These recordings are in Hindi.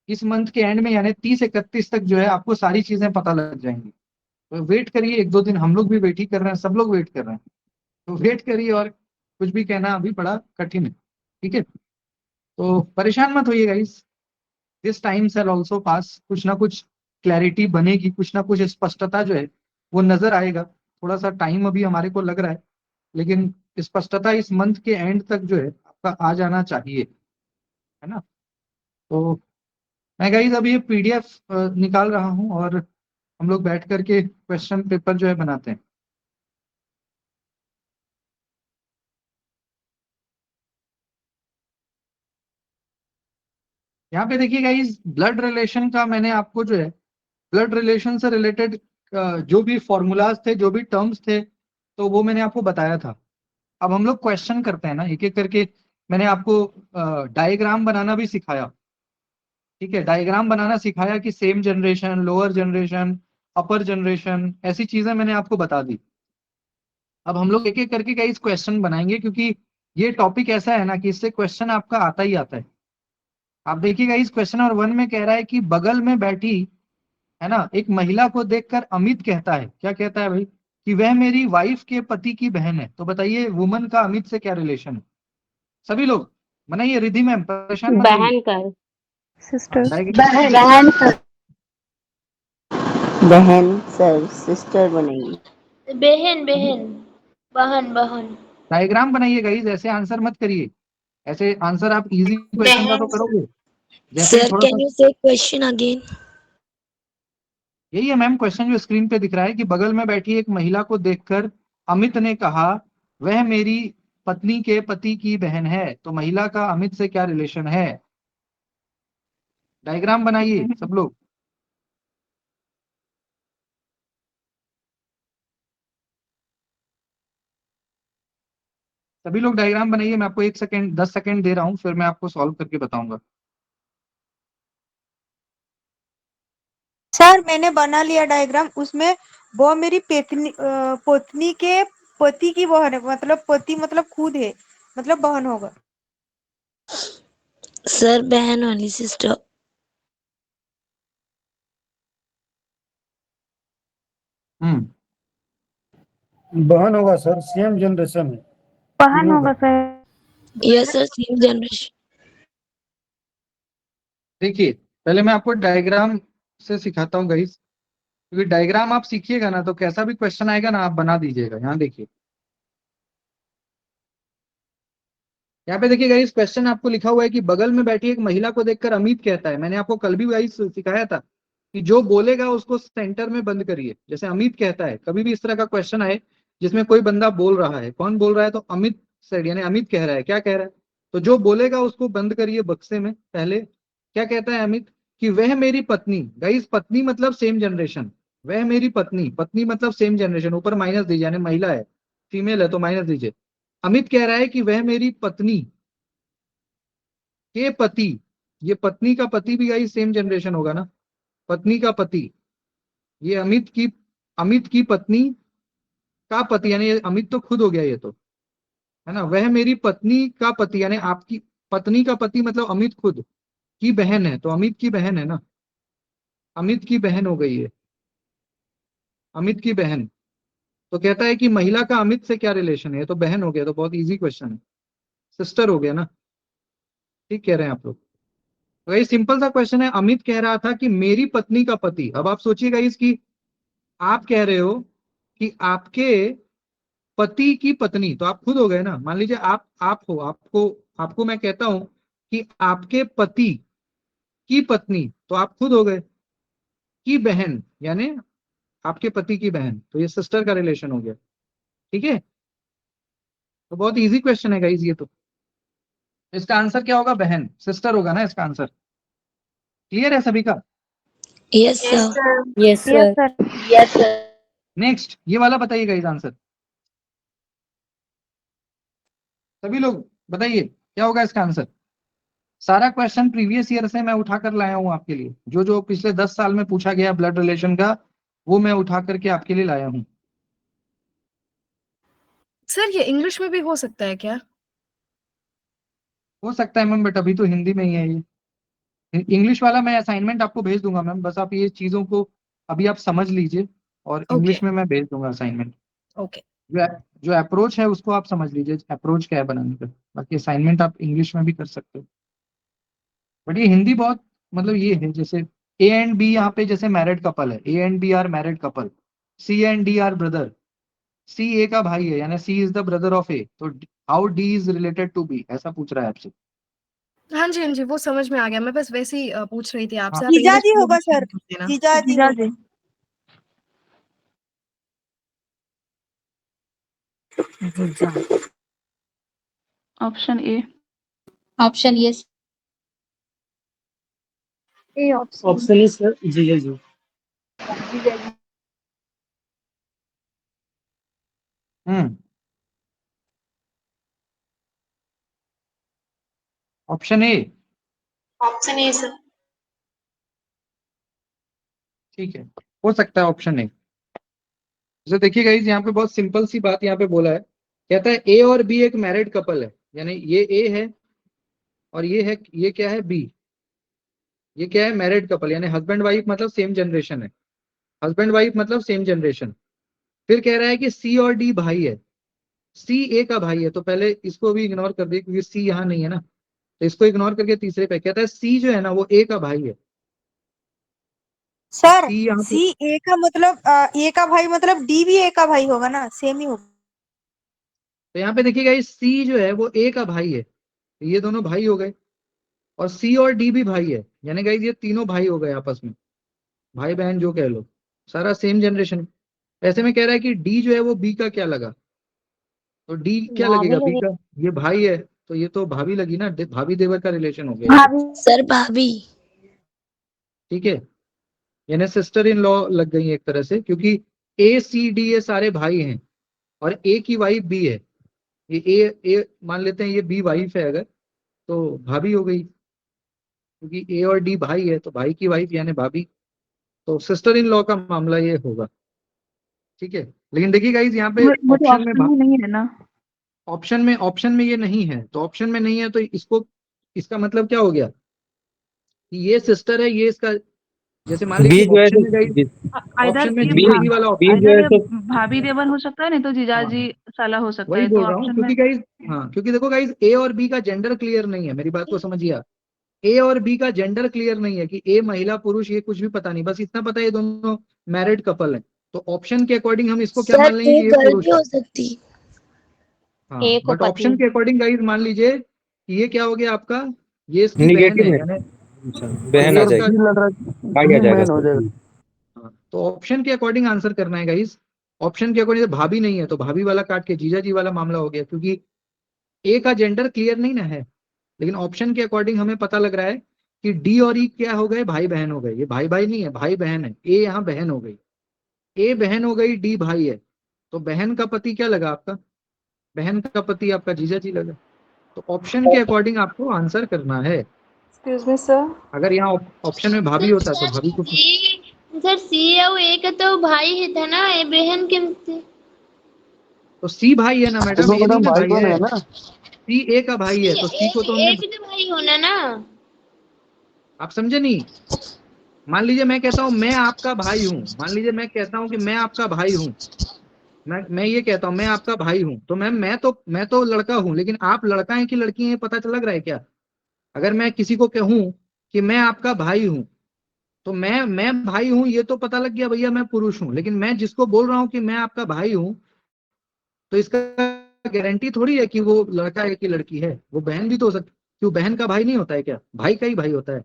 इस मंथ के एंड में यानी 30-31 तक जो है आपको सारी चीजें पता लग जाएंगी। तो वेट करिए 1-2 दिन, हम लोग भी वेट ही कर रहे हैं, सब लोग वेट कर रहे हैं। तो वेट करिए, और कुछ भी कहना अभी बड़ा कठिन है। ठीक है, तो परेशान मत होइएगा, इस this time shall also pass. कुछ ना कुछ क्लैरिटी बनेगी, कुछ ना कुछ स्पष्टता जो है वो नजर आएगा। थोड़ा सा टाइम अभी हमारे को लग रहा है, लेकिन स्पष्टता इस मंथ के एंड तक जो है आपका आ जाना चाहिए, है ना। तो मैं गाइस अभी ये पीडीएफ निकाल रहा हूँ, और हम लोग बैठ करके क्वेश्चन पेपर जो है बनाते हैं। यहाँ पे देखिए गाइस, ब्लड रिलेशन का मैंने आपको जो है ब्लड रिलेशन से रिलेटेड जो भी फॉर्मूलाज थे, जो भी टर्म्स थे, तो वो मैंने आपको बताया था। अब हम लोग क्वेश्चन करते हैं ना एक एक करके। मैंने आपको डायग्राम बनाना भी सिखाया। ठीक है, डायग्राम बनाना सिखाया कि सेम जनरेशन, लोअर जनरेशन, अपर जनरेशन, ऐसी चीजें मैंने आपको बता दी। अब हम लोग एक एक करके कई क्वेश्चन बनाएंगे, क्योंकि ये टॉपिक ऐसा है ना कि इससे क्वेश्चन आपका आता ही आता है। आप देखिएगा, इस क्वेश्चन नंबर 1 में कह रहा है कि बगल में बैठी, है ना, एक महिला को देखकर अमित कहता है, क्या कहता है भाई, कि वह मेरी वाइफ के पति की बहन है। तो बताइए वुमन का अमित से क्या रिलेशन है। सभी लोग बनाइए, रिद्धि मैम परेशान मत होइए। बहन कर। हाँ, सिस्टर। डायग्राम बहन सर। बहन सर, सिस्टर बनेगी। बहन बहन बहन बहन। डायग्राम बनाइए गाइस, ऐसे आंसर मत करिए। ऐसे आंसर आप इजी क्वेश्चन का तो बहन करोगे, जैसे ही सर, थोड़ा कैन सा। यू से क्वेश्चन अगेन? यही है मैम क्वेश्चन जो स्क्रीन पे दिख रहा है, कि बगल में बैठी एक महिला को देखकर अमित ने कहा, वह मेरी पत्नी के पति की बहन है। तो महिला का अमित से क्या रिलेशन है। डायग्राम बनाइए सब लोग। सभी लोग डायग्राम बनाइए। मैं आपको 1 सेकेंड 10 सेकेंड दे रहा हूँ, फिर मैं आपको सॉल्व करके बताऊंगा। सर मैंने बना लिया डायग्राम, उसमें वो मेरी पोतनी के पति की बहन है, मतलब पति मतलब खुद है, मतलब बहन होगा। सर बहन वाली सिस्टर। हम्म बहन होगा सर, सेम जनरेशन है बहन तीनों होगा का। Sir. Yes sir, same generation. देखिए, पहले मैं आपको डायग्राम से सिखाता हूँ गाइस, क्योंकि डायग्राम आप सीखिएगा ना तो कैसा भी क्वेश्चन आएगा ना आप बना दीजिएगा। यहाँ देखिए, यहाँ पे देखिएगा, इस क्वेश्चन आपको लिखा हुआ है कि बगल में बैठी एक महिला को देखकर अमित कहता है। मैंने आपको कल भी वही सिखाया था कि जो बोलेगा उसको सेंटर में बंद करिए। जैसे अमित कहता है, कभी भी इस तरह का क्वेश्चन आए जिसमें कोई बंदा बोल रहा है, कौन बोल रहा है, तो अमित सेड, यानी अमित कह रहा है, क्या कह रहा है, तो जो बोलेगा उसको बंद करिए बक्से में। पहले क्या कहता है अमित, कि वह मेरी पत्नी, गाइस पत्नी मतलब सेम जनरेशन, वह मेरी पत्नी, पत्नी मतलब सेम जनरेशन, ऊपर माइनस दीजिए, यानी महिला है, फीमेल है तो माइनस दीजिए। अमित कह रहा है कि वह मेरी पत्नी के पति, ये पत्नी का पति भी गाइस सेम जनरेशन होगा ना, पत्नी का पति, ये अमित की पत्नी का पति, यानी ये अमित तो खुद हो गया ये तो, है ना। वह मेरी पत्नी का पति, यानी आपकी पत्नी का पति मतलब अमित खुद की बहन है, तो अमित की बहन है ना, अमित की बहन हो गई है, अमित की बहन। तो कहता है कि महिला का अमित से क्या रिलेशन है, तो बहन हो गया, तो बहुत इजी क्वेश्चन है, सिस्टर हो गया ना। ठीक कह रहे हैं आप लोग। तो ये सिंपल सा क्वेश्चन है। अमित कह रहा था कि मेरी पत्नी का पति, अब आप सोचिएगा इसकी, आप कह रहे हो कि आपके पति की पत्नी, तो आप खुद हो गए ना। मान लीजिए आप हो, आपको आपको मैं कहता हूं कि आपके पति की पत्नी, तो आप खुद हो गए, की बहन यानी आपके पति की बहन, तो ये सिस्टर का रिलेशन हो गया। ठीक है, तो बहुत इजी क्वेश्चन है गाइस ये तो। इसका आंसर क्या होगा, बहन, सिस्टर होगा ना इसका आंसर। क्लियर है सभी का। Yes sir. Yes yes sir. Sir. Next ये वाला बताइए गाइस आंसर, सभी लोग बताइए क्या होगा इसका आंसर। सारा क्वेश्चन प्रीवियस ईयर से मैं उठा कर लाया हूं आपके लिए, जो जो पिछले 10 साल में पूछा गया ब्लड रिलेशन का, वो मैं उठा करके आपके लिए लाया हूं। सर ये इंग्लिश में भी हो सकता है क्या? हो सकता है मैम, बट अभी तो हिंदी में ही है ये। इंग्लिश वाला मैं असाइनमेंट आपको भेज दूंगा मैम, बस आप ये चीजों को अभी आप समझ लीजिए और Okay. इंग्लिश में मैं भेज दूंगा असाइनमेंट। Okay. जो अप्रोच है उसको आप समझ लीजिए, अप्रोच क्या है बनाने का, बाकी असाइनमेंट आप इंग्लिश में भी कर सकते हो। बट ये हिंदी बहुत मतलब ये है, जैसे ए एंड बी यहाँ पे जैसे मैरिड कपल है, A and B are married couple, C and D are brother, C A का भाई है यानी C is the brother of A, तो how D is related to B, ऐसा पूछ रहा है आपसे। हाँ जी, हाँ जी, वो समझ में आ गया। मैं बस वैसे ही पूछ रही थी आपसे। हाँ। आप जीजा इंग्लिश जी में होगा भी सर, पूछ देना। जीजा जी होगा। Option A. Option yes. A option is sir जीजा जी। Option A. Option A sir. ठीक है, हो सकता है ऑप्शन ए। जैसे देखिए गाइस, यहाँ पे बहुत सिंपल सी बात यहाँ पे बोला है, कहता है ए और बी एक मैरिड कपल है, यानी ये ए है और ये है, ये क्या है बी, ये क्या है मैरिड कपल, यानी हस्बैंड वाइफ मतलब सेम जनरेशन है, हस्बैंड वाइफ मतलब सेम जनरेशन। फिर कह रहा है कि सी और डी भाई है, सी ए का भाई है, तो पहले इसको भी इग्नोर कर दिए क्योंकि सी यहाँ नहीं है ना, तो इसको इग्नोर करके तीसरे पे कहता है सी जो है ना वो ए का भाई है। सर सी यहाँ पे, सी ए का मतलब ए का भाई मतलब डी भी ए का भाई होगा ना, सेम ही होगा। तो यहाँ पे देखिएगा ये सी जो है वो ए का भाई है, तो ये दोनों भाई हो गए, और सी और डी भी भाई है, यानी गाइस ये तीनों भाई हो गए आपस में, भाई बहन जो कह लो, सारा सेम जनरेशन। ऐसे में कह रहा है कि डी जो है वो बी का क्या लगा, तो डी क्या लगेगा बी का, ये भाई है तो ये तो भाभी लगी ना, भाभी देवर का रिलेशन हो गया ये तो। सर भाभी। ठीक है, यानी सिस्टर इन लॉ लग गई एक तरह से, क्योंकि ए सी डी ये सारे भाई हैं और ए की वाइफ बी है, ये ए मान लेते हैं ये बी वाइफ है अगर, तो भाभी हो गई, क्योंकि ए और डी भाई है तो भाई की वाइफ यानी भाभी, तो सिस्टर इन लॉ का मामला ये होगा। ठीक है, लेकिन देखिए गाइज यहाँ पे वो तो ऑप्शन में ऑप्शन में नहीं है ना। ऑप्शन में ये नहीं है, तो ऑप्शन में नहीं है तो इसको, इसका मतलब क्या हो गया कि ये सिस्टर है, ये इसका, जैसे मान बी लीजिए जो है ऑप्शन में तो गाइज, इधर ऑप्शन में ये जीजा जी वाला बी ऑप्शन, जो है इधर तो भाभी देवर हो सकता है, नहीं तो जीजाजी साला हो सकता वही है, तो बोल रहा हूँ ऑप्शन में क्योंकि गाइज, हाँ क्योंकि देखो गाइज ए और बी का जेंडर क्लियर नहीं है, मेरी बात को समझिए आप, ए और बी का जेंडर क्लियर नहीं है कि ए महिला पुरुष ये कुछ भी पता नहीं, बस इतना पता है ये दोनों मैरिड कपल है, तो ऑप्शन के अकॉर्डिंग हम इसको क्या सर मान लेंगे ये कि ये गर्ल पुरुष भी है। हो सकती। हाँ ए को बट पति। ऑप्शन के अकॉर्डिंग गाइज मान लीजिए कि ये क्या हो गया आपका, ये इसकी बहन निगेटिव है, में यानी बहन ये आ इसका, जाएगी। लग रहा आ गया है जाएगा मैन हो सर। जाएगा। हाँ, तो ऑप्शन के अकॉर्डिंग आंसर करना है गाइज, ऑप्शन के अकॉर्डिंग भाभी नहीं है तो भाभी वाला काट के जीजा जी वाला मामला हो गया, क्योंकि ए का जेंडर क्लियर नहीं ना है, लेकिन ऑप्शन के अकॉर्डिंग हमें पता लग रहा है कि डी और ई क्या हो गए, भाई बहन हो गए, ये भाई भाई नहीं है भाई बहन है, ए यहाँ बहन हो गई, ए बहन हो गई डी भाई है, तो बहन का पति क्या लगा आपका, बहन का पति आपका जीजा जी लगा, तो ऑप्शन के अकॉर्डिंग आपको आंसर करना है। Excuse me sir. अगर यहाँ ऑप्शन में भाभी होता तो भाभी को, सर सी है वो, ए का तो भाई ही था ना, ए बहन के तो सी भाई है ना मैडम, दोनों ए नहीं मैडम ना भाई भाई बहन है, है ना। सी ए का भाई है तो सी को तो ए हमने, भी तो भाई होना ना। आप समझे नहीं, मान लीजिए मैं कहता हूं मैं आपका भाई हूं, मान लीजिए मैं कहता हूं कि मैं आपका भाई हूं, मैं ये कहता हूं मैं आपका भाई हूं, तो मैं तो लड़का हूं, लेकिन आप लड़का हैं कि लड़की हैं ये पता चल लग रहा है क्या, अगर मैं किसी को कहूं कि मैं आपका भाई हूं, तो मैं भाई हूं ये तो पता लग गया भैया मैं पुरुष हूं, लेकिन मैं जिसको बोल रहा हूं कि मैं आपका भाई हूं, तो इसका गारंटी थोड़ी है कि वो लड़का है कि लड़की है, वो बहन भी तो हो सकती, क्यों बहन का भाई नहीं होता है क्या, भाई का ही भाई होता है।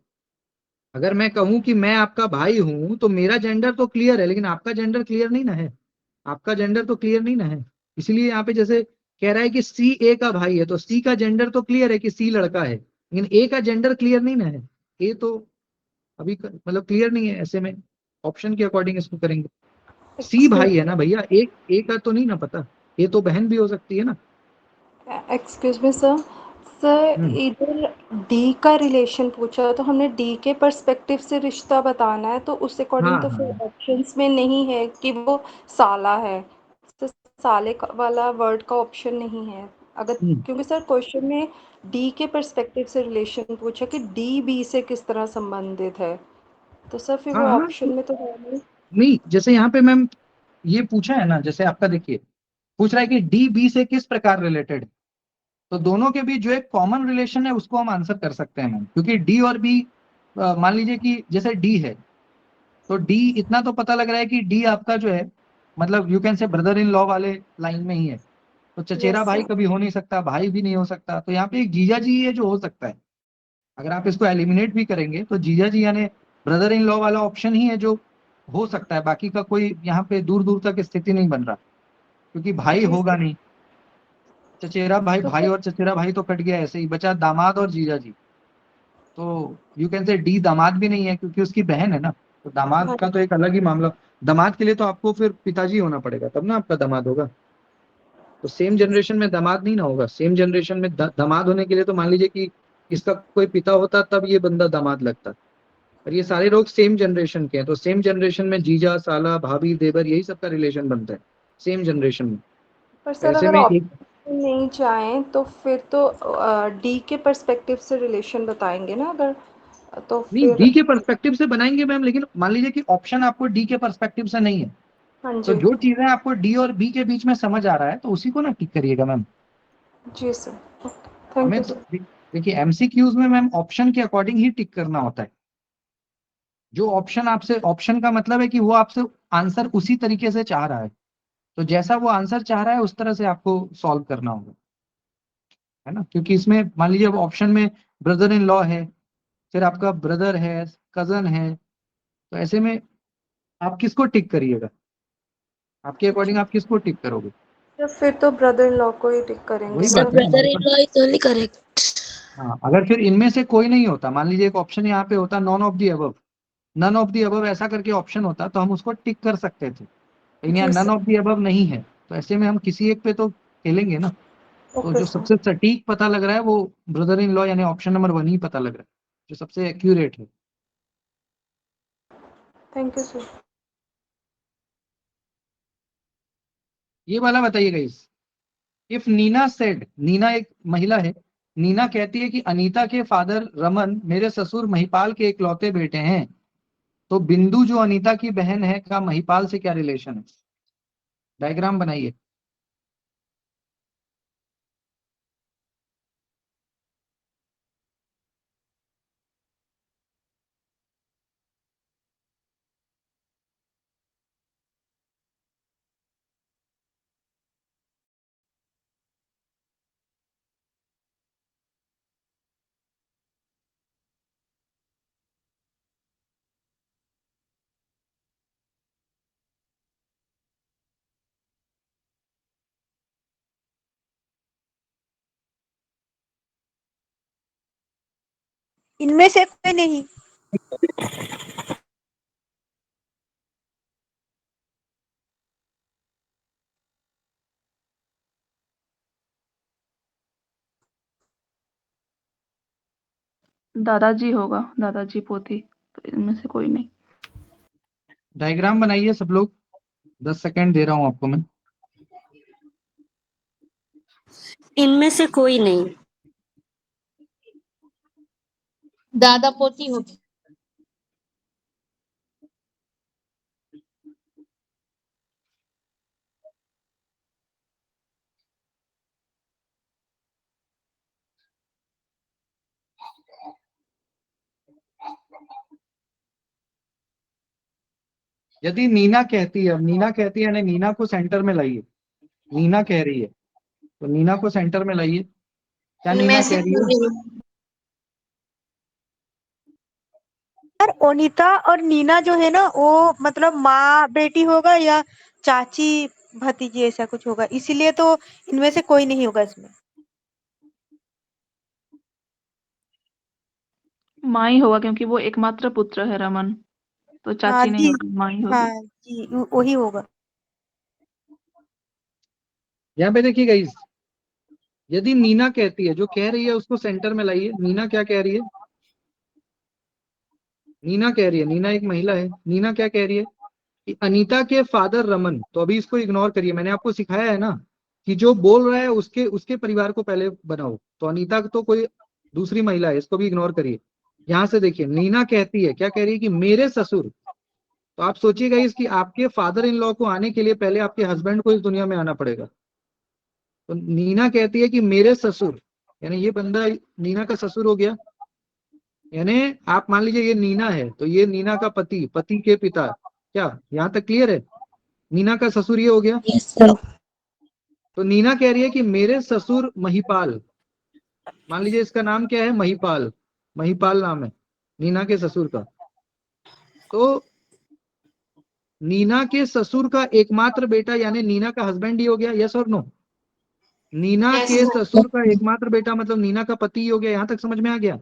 अगर मैं कहूं कि मैं आपका भाई हूं तो मेरा जेंडर तो क्लियर है, लेकिन आपका जेंडर क्लियर नहीं ना है, आपका जेंडर तो क्लियर नहीं ना है, इसलिए यहाँ पे जैसे कह रहा है कि सी ए का भाई है, तो सी का जेंडर तो क्लियर है कि सी लड़का है, लेकिन ए का जेंडर क्लियर नहीं ना है, ए तो अभी मतलब क्लियर नहीं है, ऐसे में ऑप्शन के अकॉर्डिंग इसको करेंगे। सी भाई है ना भैया, एक ए का तो नहीं ना पता, ए तो बहन भी हो सकती है ना। Excuse me sir. सर इधर डी का रिलेशन पूछा, तो हमने डी के पर्सपेक्टिव से रिश्ता बताना है, तो उस हाँ अकॉर्डिंग तो हाँ, फिर ऑप्शंस में नहीं है कि वो साला है, तो साले वाला वर्ड का ऑप्शन नहीं है। अगर क्योंकि सर क्वेश्चन में डी के पर्सपेक्टिव से रिलेशन पूछा कि डी बी से किस तरह संबंधित है, तो सर फिर वो हाँ हाँ, ऑप्शन में तो है नहीं। नहीं जैसे यहाँ पे मैम ये पूछा है ना, जैसे आपका देखिए पूछ रहा है कि डी बी से किस प्रकार रिलेटेड, तो दोनों के बीच जो एक कॉमन रिलेशन है उसको हम आंसर कर सकते हैं मैम, क्योंकि डी और बी मान लीजिए कि जैसे डी है तो डी इतना तो पता लग रहा है कि डी आपका जो है मतलब you can say brother in law वाले लाइन में ही है, तो चचेरा यस भाई सर। कभी हो नहीं सकता, भाई भी नहीं हो सकता, तो यहाँ पे एक जीजा जी है जो हो सकता है। अगर आप इसको एलिमिनेट भी करेंगे तो जीजा जी यानी ब्रदर इन लॉ वाला ऑप्शन ही है जो हो सकता है, बाकी का कोई यहाँ पे दूर दूर तक स्थिति नहीं बन रहा, क्योंकि भाई जी होगा सर। नहीं। चचेरा भाई, तो भाई सर और चचेरा भाई तो कट गया, ऐसे ही बचा दामाद और जीजा जी, तो यू कैन से डी दामाद भी नहीं है क्योंकि उसकी बहन है ना, तो दामाद हाँ का तो एक अलग ही मामला। दामाद के लिए तो आपको फिर पिताजी होना पड़ेगा तब ना आपका दामाद होगा, तो सेम जनरेशन में दामाद नहीं ना होगा, सेम जनरेशन में दामाद होने के लिए तो मान लीजिए कि इसका कोई पिता होता तब ये बंदा दामाद लगता, और ये सारे लोग सेम जनरेशन के हैं, तो सेम जनरेशन में जीजा साला भाभी देवर यही सबका रिलेशन बनता है सेम जनरेशन में। पर तो सर ऐसे अगर में एक ऑप्शन नहीं चाहें तो फिर तो डी के पर्सपेक्टिव से रिलेशन बताएंगे ना अगर, तो नहीं फिर डी के पर्सपेक्टिव से बनाएंगे मैम, लेकिन मान लीजिए कि ऑप्शन आपको डी के पर्सपेक्टिव से नहीं है, हाँ तो जी। जो चीजें आपको डी और बी के बीच में समझ आ रहा है तो उसी को ना टिक करिएगा मैम। जी सर। थैंक हमें यू तो सर। देखिए एमसीक्यूज में मैम ऑप्शन के अकॉर्डिंग ही टिक करना होता है, जो ऑप्शन आपसे, ऑप्शन का मतलब है कि वो आपसे आंसर उसी तरीके से चाह रहा है, तो जैसा वो आंसर चाह रहा है उस तरह से आपको सॉल्व करना होगा, है ना, क्योंकि इसमें मान लीजिए अब ऑप्शन में ब्रदर इन लॉ है, फिर आपका ब्रदर है, कजन है, तो ऐसे में आप किसको टिक करिएगा, आपके अकॉर्डिंग आप किसको टिक करोगे, तो फिर तो ब्रदर इन लॉ को ही टिक करेंगे वही ना। Sir, बात है हमारे पास। brother-in-law is only correct. हाँ अगर फिर इनमें से कोई नहीं होता, मान लीजिए एक ऑप्शन यहाँ पे होता none of the above, none of the above ऐसा करके ऑप्शन होता तो हम उसको टिक कर सकते थे, लेकिन यहाँ जी none sir. Of the above नहीं है, तो ऐसे में हम किसी एक पे तो खेलेंगे ना, तो ओके जो सर। सबसे सटीक पता लग रहा है वो ब्रदर इन लॉ यानी ऑप्शन नंबर 1 ही पता लग रहा है, जो सबसे एक्यूरेट है। Thank you sir. ये वाला बताइएगा इस, इफ नीना सेड, नीना एक महिला है, नीना कहती है कि अनीता के फादर रमन मेरे ससुर महिपाल के इकलौते बेटे हैं, तो बिंदु जो अनीता की बहन है का महिपाल से क्या रिलेशन है, डायग्राम बनाइए। इनमें से कोई नहीं। दादाजी होगा, दादाजी पोती, तो इनमें से कोई नहीं। डायग्राम बनाइए सब लोग, 10 सेकेंड दे रहा हूं आपको मैं। इनमें से कोई नहीं। दादा पोती होगी। यदि नीना कहती है, नीना कहती है यानी नीना को सेंटर में लाइए, नीना कह रही है तो नीना को सेंटर में लाइए, क्या इनमें नीना से कह रही है, कोई नहीं। यार ओनिता और नीना जो है ना वो मतलब माँ बेटी होगा या चाची भतीजी ऐसा कुछ होगा, इसीलिए तो इनमें से कोई नहीं होगा इसमें। माँ ही होगा क्योंकि वो एकमात्र पुत्र है रमन, तो हाँ चाची नहीं जी। होगी, माँ ही होगी। हाँ जी वही होगा। यहाँ पे देखिएगा इस, यदि नीना कहती है, जो कह रही है उसको सेंटर में लाइए, नीना क्या कह रही है, नीना कह रही है, नीना एक महिला है, नीना क्या कह रही है कि अनीता के फादर रमन, तो अभी इसको इग्नोर करिए, मैंने आपको सिखाया है ना कि जो बोल रहा है उसके उसके परिवार को पहले बनाओ। तो अनीता तो कोई दूसरी महिला है, इसको भी इग्नोर करिए। यहां से देखिए, नीना कहती है, क्या कह रही है कि मेरे ससुर। तो आप सोचिएगा इसकी, आपके फादर इन लॉ को आने के लिए पहले आपके हस्बैंड को इस दुनिया में आना पड़ेगा। तो नीना कहती है कि मेरे ससुर, यानी ये बंदा नीना का ससुर हो गया। यानी आप मान लीजिए ये नीना है, तो ये नीना का पति, पति के पिता। क्या यहां तक क्लियर है? नीना का ससुर ये हो गया। Yes, sir. तो नीना कह रही है कि मेरे ससुर महिपाल, मान लीजिए इसका नाम क्या है, महिपाल। महिपाल नाम है नीना के ससुर का। तो नीना के ससुर का एकमात्र बेटा यानी नीना का हस्बैंड ही हो गया। यस और नो? नीना के ससुर का एकमात्र बेटा मतलब नीना का पति ही हो गया। यहां तक समझ में आ गया?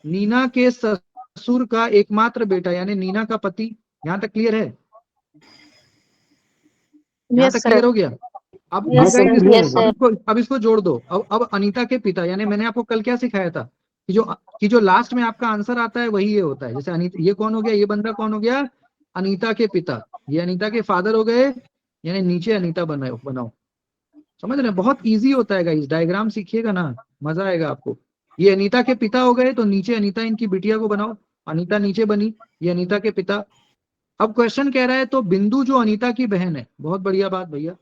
नीना के ससुर का एकमात्र बेटा यानी नीना का पति। यहां तक क्लियर है? यहां तक क्लियर हो गया? अब हाँ सर, guys, clear है सर। अब इसको जोड़ दो। अब अनीता के पिता, यानी मैंने आपको कल क्या सिखाया था कि जो लास्ट में आपका आंसर आता है वही ये होता है। जैसे अनीता, ये कौन हो गया, ये बंदा कौन हो गया, अनीता के पिता। ये अनीता के फादर हो गए, यानी नीचे अनीता बनाओ बनाओ। समझ रहे हैं? बहुत इजी होता है गाइस, डायग्राम सीखिएगा ना, मजा आएगा आपको। ये अनीता के पिता हो गए, तो नीचे अनीता इनकी बिटिया को बनाओ। अनीता नीचे बनी, ये अनीता के पिता। अब क्वेश्चन कह रहा है तो बिंदु जो अनीता की बहन है, बहुत बढ़िया बात भैया,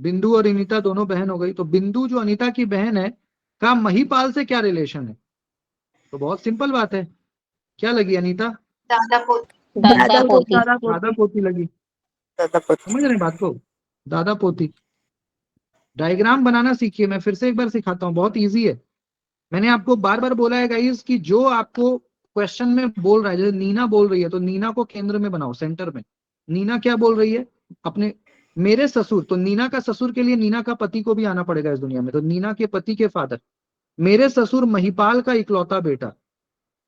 बिंदु और अनीता दोनों बहन हो गई। तो बिंदु जो अनीता की बहन है का महिपाल से क्या रिलेशन है? तो बहुत सिंपल बात है। क्या लगी अनीता? दादा दादा पोती। दादा दादा पोती। पोती लगी। समझ रहे हैं बात को? दादा पोती। डायग्राम बनाना सीखिए, मैं फिर से एक बार सिखाता हूँ, बहुत इजी है। मैंने आपको बार बार बोला है गाइस कि जो आपको क्वेश्चन में बोल रहा है, जैसे नीना बोल रही है तो नीना को केंद्र में बनाओ, सेंटर में। नीना क्या बोल रही है? अपने मेरे ससुर, तो नीना का ससुर के लिए नीना का पति को भी आना पड़ेगा इस दुनिया में। तो नीना के पति के फादर, मेरे ससुर महिपाल का इकलौता बेटा।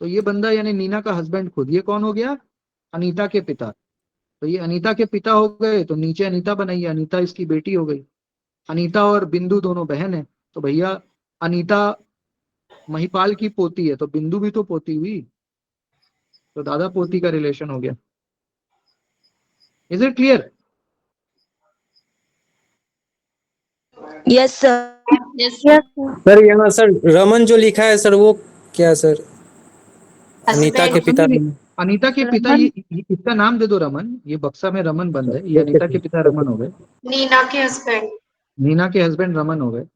तो ये बंदा यानी नीना का हस्बैंड खुद, ये कौन हो गया? अनीता के पिता। तो ये अनीता के पिता हो गए, तो नीचे अनीता बनाइए, अनीता इसकी बेटी हो गई। अनीता और बिंदु दोनों बहन है, तो भैया अनीता महिपाल की पोती है, तो बिंदु भी तो पोती हुई। तो दादा पोती का रिलेशन हो गया। Is it clear? Yes, sir. Sir यहाँ सर रमन जो लिखा है सर वो क्या सर? अनीता के पिता। अनीता के पिता, ये इसका नाम दे दो रमन, ये बक्सा में रमन बंद है, ये अनीता के पिता रमन हो गए। नीना के हस्बैंड। नीना के हस्बैंड रमन हो गए।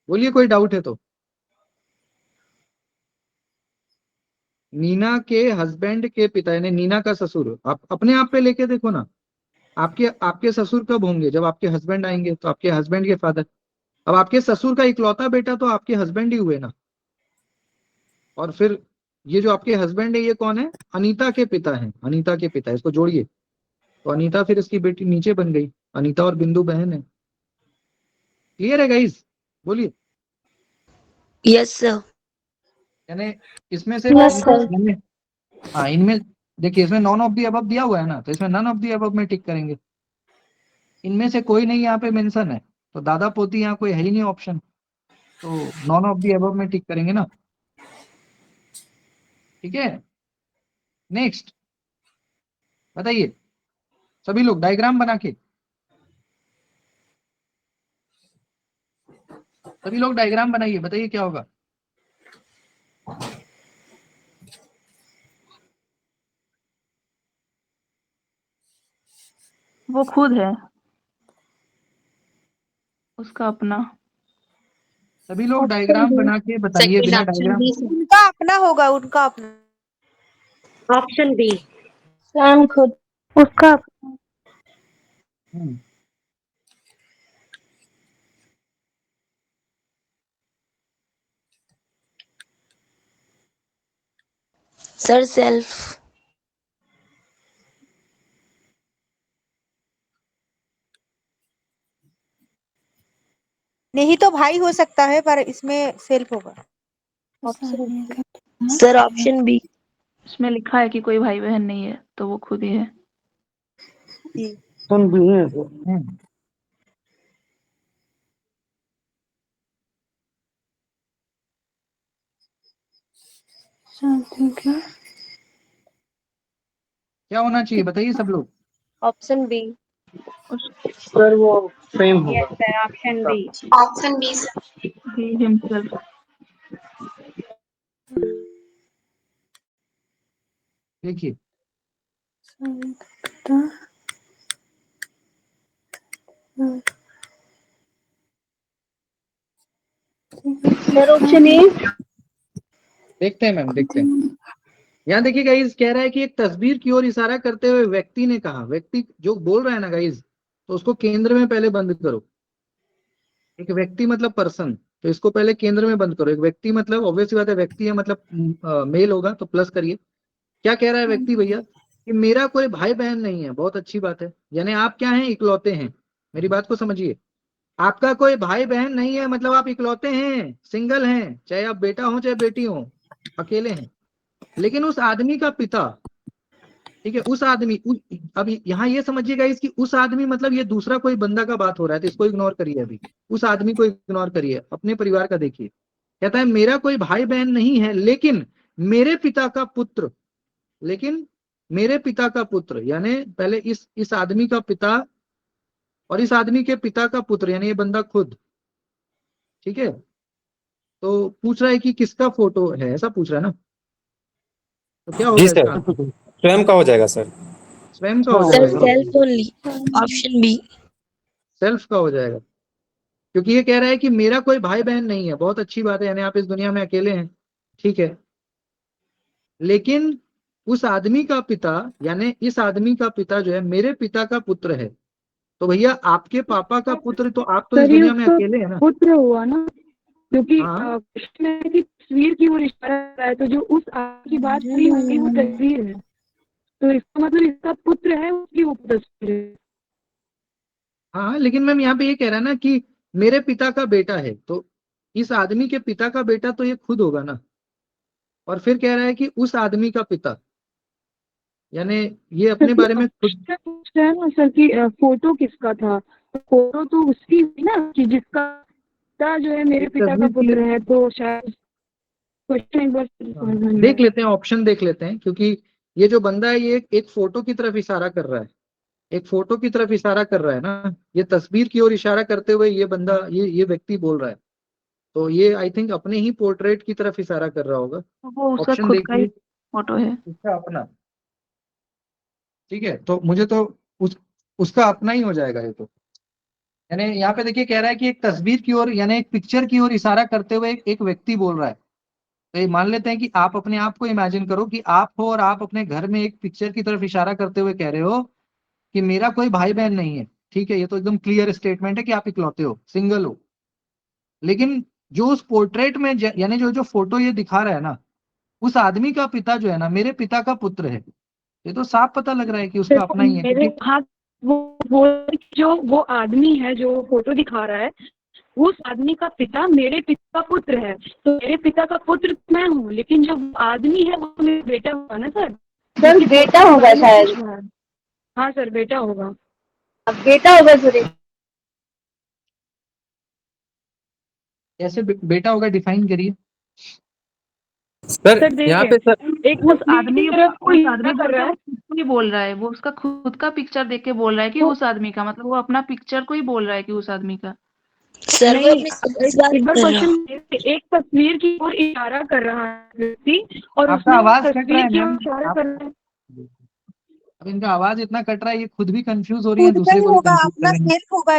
बोलिए कोई डाउट है तो। नीना के हस्बैंड के पिता यानी नीना का ससुर, आप अपने आप पे लेके देखो ना। आपके आपके ससुर कब होंगे? जब आपके हस्बैंड आएंगे, तो आपके हस्बैंड के फादर। अब आपके ससुर का इकलौता बेटा तो आपके हस्बैंड ही हुए ना। और फिर ये जो आपके हस्बैंड है ये कौन है? अनीता के पिता हैं, अनीता के पिता, इसको जोड़िए। तो अनीता फिर इसकी बेटी नीचे बन गई। अनीता और बिंदु बहन है। क्लियर है गाइस? बोलिए। Yes, sir. यानी इसमें से Yes, sir. हाँ, इनमें देखिए, इसमें नॉन ऑफ दी अबव दिया हुआ है ना, तो इसमें नन ऑफ दी अबव में टिक करेंगे। इनमें से कोई नहीं यहाँ पे मेंशन है, तो दादा पोती यहाँ कोई है ही नहीं ऑप्शन, तो नॉन ऑफ दी अबव में टिक करेंगे ना। ठीक है, नेक्स्ट बताइए सभी लोग डायग्राम बना के, सभी लोग डायग्राम बनाइए, बताइए क्या होगा। वो खुद है, उसका अपना। सभी लोग डायग्राम बना के बताइए, बिना डायग्राम। उनका अपना होगा, उनका अपना। Option B. स्वयं खुद। उसका Sir, self. नहीं तो भाई हो सकता है, पर इसमें सेल्फ होगा। Sir, option B. इसमें लिखा है कि कोई भाई बहन नहीं है, तो वो खुद ही है। जी। सुन भी है सर। क्या होना चाहिए बताइए सब लोग। Option B. सर वो सेम होगा। Yes sir, option B. Option B sir. he himself. देखिए सर ऑप्शन ए। देखते हैं मैम, देखते हैं। यहाँ देखिए गाइस, कह रहा है कि एक तस्वीर की ओर इशारा करते हुए व्यक्ति ने कहा, व्यक्ति जो बोल रहा है ना गाइस, तो उसको केंद्र में पहले बंद करो। एक व्यक्ति मतलब पर्सन, तो इसको पहले केंद्र में बंद करो। एक व्यक्ति मतलब ऑब्वियस बात है, व्यक्ति है मतलब मेल होगा तो प्लस करिए। क्या कह रहा है व्यक्ति भैया कि मेरा कोई भाई बहन नहीं है, बहुत अच्छी बात है, यानी आप क्या हैं, इकलौते हैं। मेरी बात को समझिए, आपका कोई भाई बहन नहीं है मतलब आप इकलौते हैं, सिंगल हैं, चाहे आप बेटा हो चाहे बेटी हो, अकेले हैं। लेकिन उस आदमी का पिता, ठीक है, उस आदमी अब यहाँ ये समझिएगा इसकी, उस आदमी मतलब ये दूसरा कोई बंदा का बात हो रहा है, तो इसको इग्नोर करिए। अभी उस आदमी को इग्नोर करिए, अपने परिवार का देखिए। कहता है मेरा कोई भाई बहन नहीं है, लेकिन मेरे पिता का पुत्र, लेकिन मेरे पिता का पुत्र, यानी पहले इस आदमी का पिता और इस आदमी के पिता का पुत्र, यानी ये बंदा खुद, ठीक है। तो पूछ रहा है कि किसका फोटो है, ऐसा पूछ रहा है ना, तो क्या जी होगा इसका सर, आंसर? स्वयं का हो जाएगा सर। स्वयं का हो सर जाएगा, self only. Option B. Self का हो जाएगा, क्योंकि ये कह रहा है कि मेरा कोई भाई बहन नहीं है, बहुत अच्छी बात है, यानी आप इस दुनिया में अकेले हैं, ठीक है। लेकिन उस आदमी का पिता, यानी इस आदमी का पिता जो है मेरे पिता का पुत्र है, तो भैया आपके पापा का पुत्र, तो आप तो इस दुनिया में अकेले हैं ना। पुत्र हुआ ना, क्योंकि हाँ प्रश्न है कि तस्वीर की ओर इशारा कर रहा है, तो जो उस आदमी की बात करी होगी वो तस्वीर है, तो इसका मतलब इसका पुत्र है, उसकी वो तस्वीर है। हाँ, लेकिन मैम यहाँ पे ये कह रहा है ना कि मेरे पिता का बेटा है, तो इस आदमी के पिता का बेटा तो ये खुद होगा ना। और फिर कह रहा है कि उस आदमी का पिता, यानी ये अपने बारे में खुद, प्रश्न पूछता है ना सर कि फोटो किसका था, तो फोटो तो उसकी हुई ना, कि जिसका पिता जो है मेरे एक पिता का तस्वीर पुत्र है, तो शायद क्वेश्चन एक बार समझ में नहीं देख आया। लेते हैं, ऑप्शन देख लेते हैं, क्योंकि ये जो बंदा है ये एक फोटो की तरफ इशारा कर रहा है, एक फोटो की तरफ इशारा कर रहा है ना, ये तस्वीर की ओर इशारा करते हुए ये बंदा, ये व्यक्ति बोल रहा है, तो ये आई थिंक अपने ही पोर्ट्रेट की तरफ इशारा कर रहा होगा। वो उसका ऑप्शन खुद का ही देखिए, फोटो है। उसका अपना, ठीक है, तो मुझे तो उसका अपना ही हो जाएगा ये तो। यानी यहाँ पे देखिए कह रहा है कि एक तस्वीर की ओर, यानी एक पिक्चर की ओर इशारा करते हुए एक व्यक्ति बोल रहा है। तो ये मान लेते हैं कि आप अपने आप को इमेजिन करो कि आप हो और आप अपने घर में एक पिक्चर की तरफ इशारा करते हुए कह रहे हो कि मेरा कोई भाई बहन नहीं है, ठीक है, ये तो एकदम क्लियर स्टेटमेंट है कि आप इकलौते हो, सिंगल हो। लेकिन जो उस पोर्ट्रेट में यानी जो जो फोटो ये दिखा रहा है ना, उस आदमी का पिता जो है ना मेरे पिता का पुत्र है, ये तो साफ पता लग रहा है कि उसका अपना ही है, मेरे क्योंकि हाथ वो जो वो आदमी है जो फोटो दिखा रहा है, उस आदमी का पिता मेरे पिता का पुत्र है, तो मेरे पिता का पुत्र मैं हूँ, लेकिन जो आदमी है वो मेरा बेटा होगा ना सर। सर बेटा होगा शायद, हाँ सर बेटा होगा। अब बेटा होगा सर। कैसे बेटा होगा, डिफाइन करिए। सर सर यहाँ देखिए, पे सर एक उस तस्वीर आदमी की तरफ कोई उस आदमी इशारा कर रहा है, खुद को ही बोल रहा है, वो उसका खुद का पिक्चर देख के बोल रहा है कि उस आदमी का, मतलब वो अपना पिक्चर को ही बोल रहा है कि उस आदमी का। सर वो नहीं, अपनी समझ बात एक बार कर रहा। क्वेश्चन, एक तस्वीर की ओर इशारा कर रहा है व्यक्ति, और आपका उसने वो आवाज कट रहा तस्वीर है की ओर मैम, इशारा कर रहा है। अब इनका आवाज इतना कट रहा है, ये खुद भी कंफ्यूज हो रही है, खुद का दूसरे ही को भी होगा, कंफ्यूज कर अपना रहे हैं। सेल्फ होगा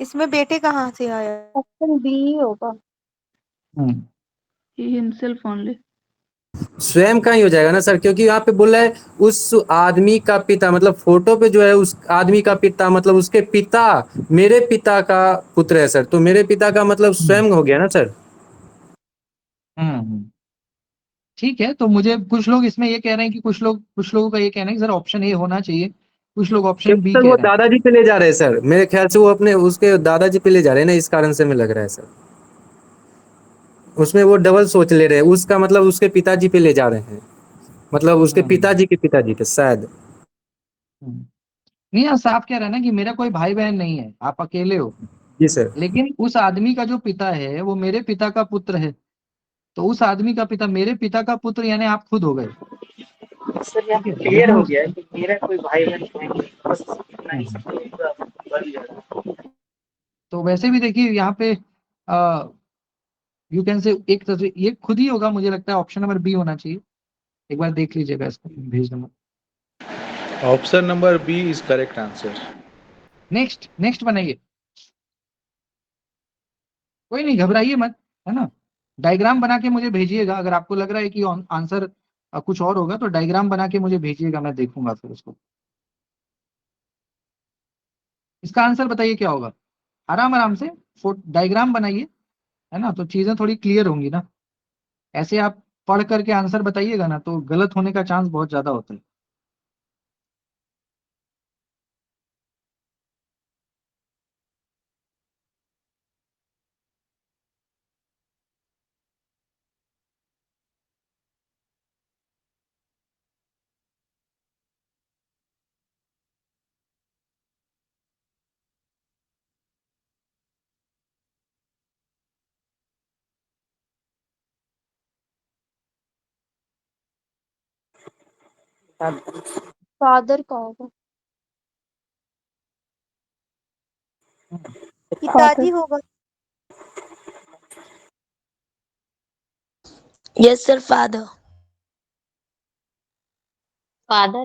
इसमें बेटे कहाँ से आया। ऑप्शन बी ही होगा। हम्म। He himself only. स्वयं का ही हो जाएगा ना सर, क्योंकि यहाँ पे बोला है उस आदमी का पिता, मतलब फोटो पे जो है उस आदमी का पिता, मतलब उसके पिता मेरे पिता का पुत्र है सर, तो मेरे पिता का मतलब स्वयं हो गया ना सर। हम्म। ठीक है, तो मुझे कुछ लोग इसमें ये कह रहे हैं कि कुछ लोगों का ये कहना है कि सर ऑप्शन ए होना चाहिए, कुछ लोग ऑप्शन क्योंकि बी सर कह वो रहे हैं। दादाजी पे ले जा रहे हैं सर, मेरे ख्याल से वो अपने उसके दादाजी पे ले जा रहे हैं ना, इस कारण से हमें लग रहा है सर। उसमें वो डबल सोच ले रहे हैं, उसका मतलब उसके पिताजी पे ले जा रहे हैं, मतलब उसके हम्म। पिताजी के पिताजी पे शायद। हम्म। नहीं, यहाँ साफ कह रहा है ना कि मेरा कोई भाई बहन नहीं है, आप अकेले हो, जी सर। लेकिन उस आदमी का जो पिता है वो मेरे पिता का पुत्र है, तो उस आदमी का पिता मेरे पिता का पुत्र, यानी आप खुद हो गए। सर यहाँ पे क्लियर हो गया है कि मेरा कोई भाई बहन नहीं है, बस इतना ही सब पूरा बन जाएगा। तो वैसे भी देखिए यहाँ पे यू कैन से एक तस्वीर ये खुद ही होगा, मुझे लगता है ऑप्शन नंबर बी होना चाहिए। एक बार देख लीजिएगा इसको, भेज दूंगा। Option number B is correct answer. Next next बनाइए, कोई नहीं घबराइए मत, है ना। डायग्राम बना के मुझे भेजिएगा, अगर आपको लग रहा है कि आंसर कुछ और होगा तो डायग्राम बना के मुझे भेजिएगा, मैं देखूंगा फिर उसको। इसका आंसर बताइए क्या होगा, आराम आराम से डायग्राम बनाइए, है ना, तो चीजें थोड़ी क्लियर होंगी ना। ऐसे आप पढ़ करके आंसर बताइएगा ना तो गलत होने का चांस बहुत ज्यादा होता है। फादर का होगा, पिताजी होगा। Yes, sir, father. फादर।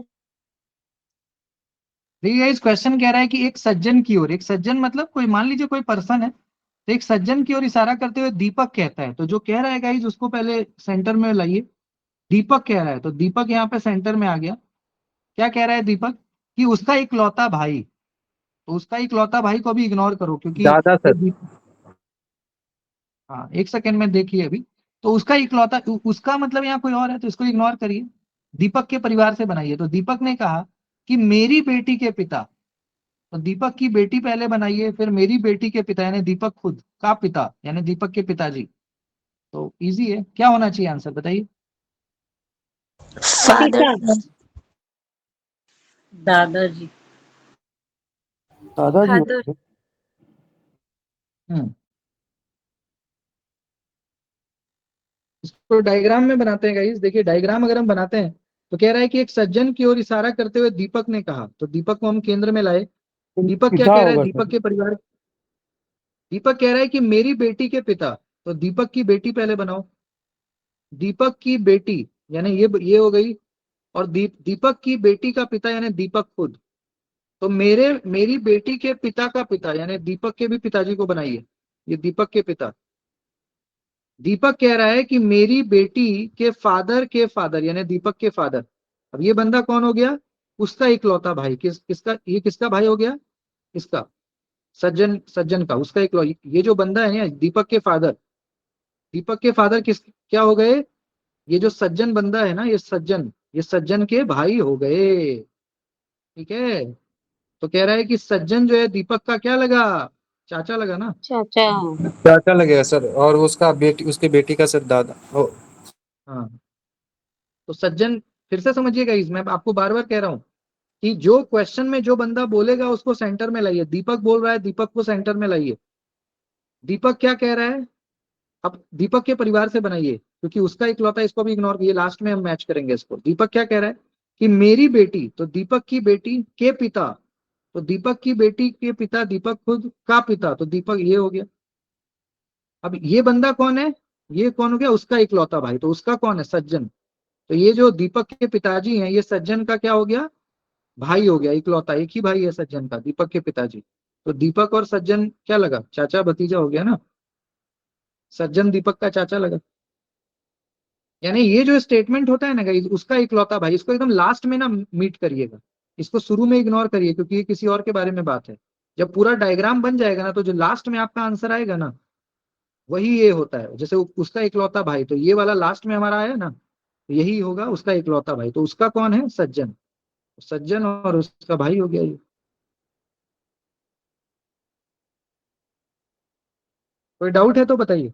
देखिए इस क्वेश्चन कह रहा है कि एक सज्जन की ओर, एक सज्जन मतलब कोई, मान लीजिए कोई पर्सन है, तो एक सज्जन की ओर इशारा करते हुए दीपक कहता है, तो जो कह रहा है गाइस उसको पहले सेंटर में लाइए। दीपक कह रहा है तो दीपक यहाँ पे सेंटर में आ गया। क्या कह रहा है दीपक, कि उसका इकलौता भाई, तो उसका इकलौता भाई को भी इग्नोर करो क्योंकि दादा ये सर। हाँ एक सेकंड में देखिए अभी। तो उसका इकलौता, उसका मतलब यहाँ कोई और है तो इसको इग्नोर करिए। दीपक के परिवार से बनाइए, तो दीपक ने कहा कि मेरी बेटी के पिता, तो दीपक की बेटी पहले बनाइए, फिर मेरी बेटी के पिता यानी दीपक खुद का पिता यानी दीपक के पिताजी। तो इजी है, क्या होना चाहिए आंसर बताइए। Father, sir. दादाजी। दादाजी फादर। होंगे। हम्म इसको डायग्राम में बनाते हैं गाइस। देखिए डायग्राम अगर हम बनाते हैं तो कह रहा है कि एक सज्जन की ओर इशारा करते हुए दीपक ने कहा, तो दीपक को हम केंद्र में लाए। दीपक क्या पिता कह रहा है, होगा दीपक सर। के परिवार, दीपक कह रहा है कि मेरी बेटी के पिता, तो दीपक की बेटी पहले बनाओ। दीपक की बेटी यानी ये हो गई, और दीपक की बेटी का पिता यानी दीपक खुद, तो मेरी बेटी के पिता का पिता यानी दीपक के भी पिताजी को बनाइए। ये दीपक के पिता। दीपक कह रहा है कि मेरी बेटी के फादर यानी दीपक के फादर। अब ये बंदा कौन हो गया, उसका इकलौता भाई। किसका, ये किसका भाई हो गया, इसका सज्जन, सज्जन का, उसका इकलौता। ये जो बंदा है ना दीपक के फादर, दीपक के फादर किस क्या हो गए, ये जो सज्जन बंदा है ना, ये सज्जन के भाई हो गए। ठीक है, तो कह रहा है कि सज्जन जो है दीपक का क्या लगा, चाचा लगा ना। चाचा। चाचा लगेगा सर, और उसका बेटी, उसकी बेटी का सर दादा। हाँ तो सज्जन, फिर से समझिएगा इस, मैं आपको बार बार कह रहा हूं कि जो क्वेश्चन में जो बंदा बोलेगा उसको सेंटर में लाइए। दीपक बोल रहा है, दीपक को सेंटर में लाइए। दीपक क्या कह रहा है, अब दीपक के परिवार से बनाइए क्योंकि उसका इकलौता, इसको भी इग्नोर कीजिए, लास्ट में हम मैच करेंगे इसको। दीपक क्या कह रहा है कि मेरी बेटी, तो दीपक की बेटी के पिता, तो दीपक की बेटी के पिता दीपक खुद का पिता, तो दीपक ये हो गया। अब ये बंदा कौन है, ये कौन हो गया, उसका इकलौता भाई, तो उसका कौन है, सज्जन। तो ये जो दीपक के पिताजी हैं ये सज्जन का क्या हो गया, भाई हो गया, इकलौता एक ही भाई है सज्जन का, दीपक के पिताजी। तो दीपक और सज्जन क्या लगा, चाचा भतीजा हो गया ना। सज्जन दीपक का चाचा लगा। यानी ये जो स्टेटमेंट होता है ना गाइस, उसका इकलौता भाई, इसको एकदम लास्ट में ना मीट करिएगा। इसको शुरू में इग्नोर करिए क्योंकि ये किसी और के बारे में बात है। जब पूरा डायग्राम बन जाएगा ना तो जो लास्ट में आपका आंसर आएगा ना, वही ये होता है। जैसे उसका इकलौता भाई, तो ये वाला लास्ट में हमारा आया ना, तो यही होगा उसका इकलौता भाई। तो उसका कौन है, सज्जन। सज्जन और उसका भाई हो गया ये। कोई डाउट है तो बताइए।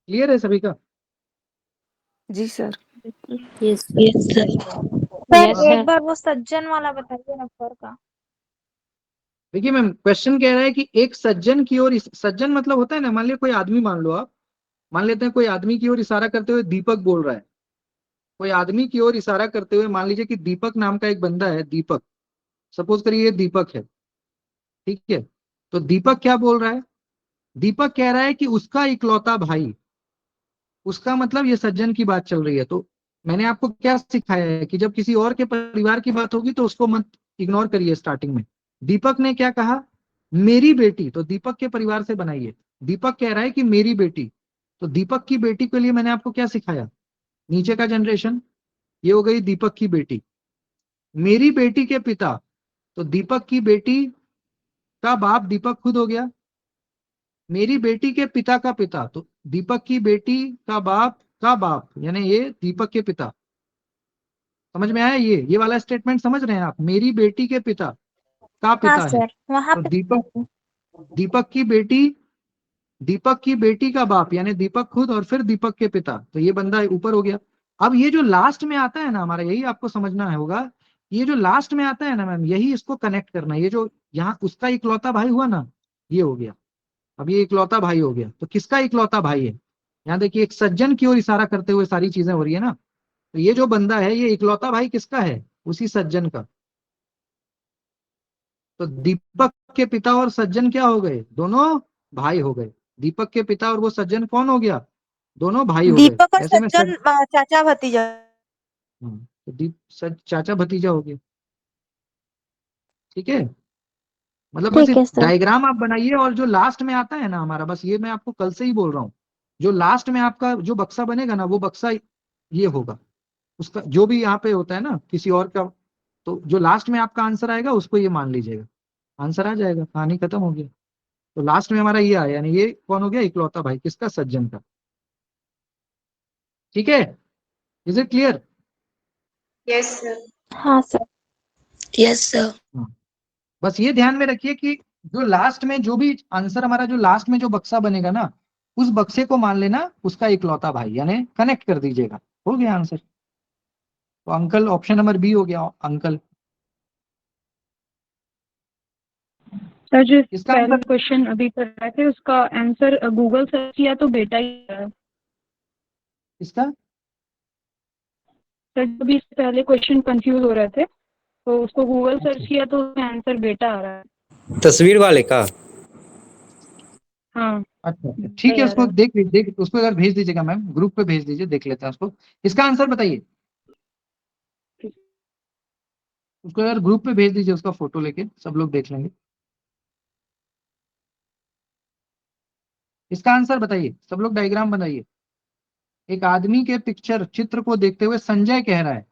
क्लियर है सभी का। जी sir. Yes Yes, sir. Sir yes एक सर। बार वो सज्जन वाला बताइए ना सर का। देखिए मैम, क्वेश्चन कह रहा है कि एक सज्जन की ओर, सज्जन मतलब होता है ना, मान लिया कोई आदमी, मान लो आप, मान लेते हैं कोई आदमी की ओर इशारा करते हुए दीपक बोल रहा है, कोई आदमी की ओर इशारा करते हुए, मान लीजिए कि दीपक नाम का एक बंदा है, दीपक, सपोज करिए ये दीपक है, ठीक है। तो दीपक क्या बोल रहा है? दीपक कह रहा है कि उसका इकलौता भाई, उसका मतलब ये सज्जन की बात चल रही है। तो मैंने आपको क्या सिखाया है कि जब किसी और के परिवार की बात होगी तो उसको मत इग्नोर करिए स्टार्टिंग में। दीपक ने क्या कहा? मेरी बेटी, तो दीपक के परिवार से बनाइए। दीपक कह रहा है कि मेरी बेटी, तो दीपक की बेटी के लिए मैंने आपको क्या सिखाया? नीचे का जनरेशन, ये हो गई दीपक की बेटी। मेरी बेटी के पिता, तो दीपक की बेटी का बाप दीपक खुद हो गया। मेरी बेटी के पिता का पिता, तो दीपक की बेटी का बाप यानी ये दीपक के पिता। समझ में आया? ये वाला स्टेटमेंट समझ रहे हैं आप? मेरी बेटी के पिता का हाँ पिता है, सर, वहां तो पे दीपक की बेटी, दीपक की बेटी का बाप यानी दीपक खुद, और फिर दीपक के पिता, तो ये बंदा ऊपर हो गया। अब ये जो लास्ट में आता है ना हमारा, यही आपको समझना है होगा, ये जो लास्ट में आता है ना मैम, यही इसको कनेक्ट करना है। ये जो यहाँ उसका इकलौता भाई हुआ ना, ये हो गया। अब ये इकलौता भाई हो गया, तो किसका इकलौता भाई है? यहाँ देखिए एक सज्जन की ओर इशारा करते हुए सारी चीजें हो रही है ना, तो ये जो बंदा है ये इकलौता भाई किसका है? उसी सज्जन का। तो दीपक के पिता और सज्जन क्या हो गए? दोनों भाई हो गए। दीपक के पिता और वो सज्जन कौन हो गया? दोनों भाई हो गए। दीपक और ऐसे में सज्जन चाचा भतीजा। तो चाचा भतीजा हो गए, ठीक है। मतलब बस ठीक है सर। डायग्राम आप बनाइए, और जो लास्ट में आता है ना हमारा, बस ये मैं आपको कल से ही बोल रहा हूँ, जो लास्ट में आपका जो बक्सा बनेगा ना, वो बक्सा ये होगा। उसका जो भी यहाँ पे होता है ना किसी और का, तो जो लास्ट में आपका आंसर आएगा उसको ये मान लीजिएगा, आंसर आ जाएगा, कहानी खत्म हो गया। तो लास्ट में हमारा ये आया, यानी ये कौन हो गया? इकलौता भाई किसका? सज्जन का। ठीक है, is it clear? Yes sir. हाँ सर। Yes sir. बस ये ध्यान में रखिए कि जो लास्ट में जो भी आंसर हमारा, जो लास्ट में जो बक्सा बनेगा ना, उस बक्से को मान लेना उसका इकलौता भाई, यानी कनेक्ट कर दीजिएगा। हो गया आंसर। तो अंकल, ऑप्शन नंबर बी हो गया अंकल। सर जो इसका पहला आंसर क्वेश्चन अभी कर रहे थे उसका आंसर गूगल सर्च किया तो बेटा ही है। इसका सर जब भी पहले क्वेश्चन कंफ्यूज हो रहे थे तो उसको गूगल सर्च किया तो उसमें आंसर बेटा आ रहा है। तस्वीर वाले का। हाँ। अच्छा अच्छा, ठीक है, आ उसको रहा है। देख उसको अगर भेज दीजिएगा मैम, ग्रुप पे भेज दीजिए, देख लेते हैं उसको। इसका आंसर बताइए, उसको अगर ग्रुप पे भेज दीजिए, उसका फोटो लेके सब लोग देख लेंगे। इसका आंसर बताइए, सब लोग डायग्राम बनाइए। एक आदमी के पिक्चर चित्र को देखते हुए संजय कह रहा है,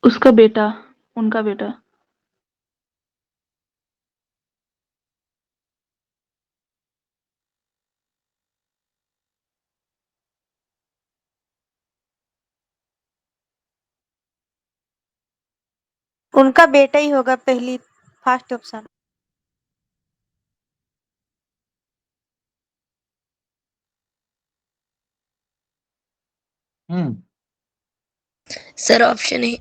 उसका बेटा, उनका बेटा। उनका बेटा ही होगा, पहली फर्स्ट ऑप्शन। सर ऑप्शन ए।